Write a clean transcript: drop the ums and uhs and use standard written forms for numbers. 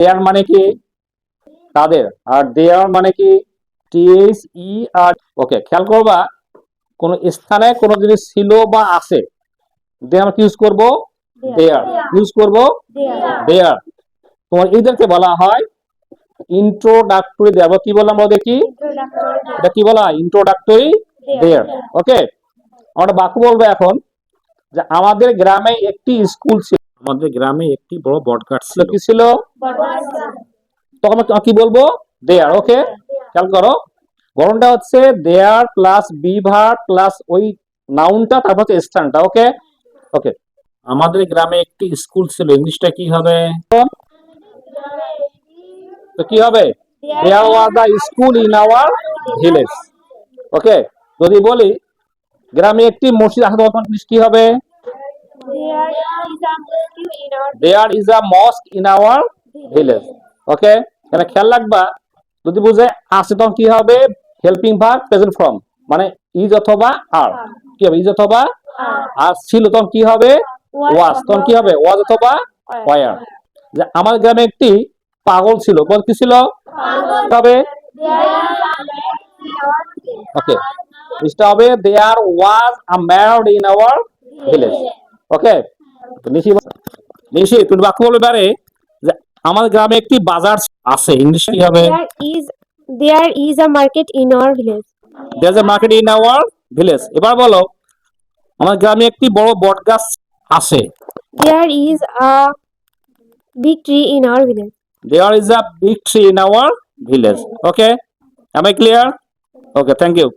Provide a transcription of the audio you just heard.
দেয়ার মানে কি তাদের, আর দেয়ার মানে কি টিএইচ ই আর। ওকে, খেয়াল করবা কোন স্থানে কোন জিনিস ছিল বা আছে, দেন আমরা কি ইউজ করব? দেয়ার। ইউজ করব দেয়ার। তোমার এদেরকে বলা হয় ইন্ট্রোডাক্টরি দেয়ার। কি বললাম আমরা দেখি, এটা কি বলা হয়? ইন্ট্রোডাক্টরি দেয়ার। ওকে, আমরা বাক্য বলবো এখন যে আমাদের গ্রামে একটি স্কুল ছিল। আমাদের গ্রামে একটি বড় বটগাছ ছিল। কি ছিল? তখন আমরা কি বলবো? দেয়ার। ওকে, খেয়াল করো, গঠনটা হচ্ছে দেয়ার প্লাস বি ভার্ব প্লাস ওই নাউনটা, তারপর হচ্ছে স্থানটা। ওকে ওকে, আমাদের গ্রামে একটি স্কুল ছিল, ইংলিশটা কি হবে? তো কি হবে? There was a school in our village. ওকে, যদি বলি গ্রামে একটি মসজিদ আছে, তখন ইংলিশ কি হবে? There is a mosque in our village. Okay, তাহলে খেয়াল রাখবা, যদি বুঝে আছে তখন কি হবে? হেল্পিং ভার্ব প্রেজেন্ট ফর্ম, মানে ইজ অথবা আর। কি হবে? ইজ অথবা আর। ছিল তখন কি হবে? ওয়াজ। তখন কি হবে? ওয়াজ অথবা ওয়ার। যে আমার গ্রামে একটি পাগল ছিল, বল কি ছিল? তবে ওকে, এটা হবে there was a mad in our village. Okay, Nishi Nishi তুমি বাক্য বলবে পারে যে আমার গ্রামে একটি বাজার আছে, ইংলিশ কি হবে? There is a market in our village. There is a market in our village. এবার বলো আমার গ্রামে একটি বড় বটগাছ আছে। There is a big tree in our village. There is a big tree in our village. Okay, am I clear? Okay, thank you.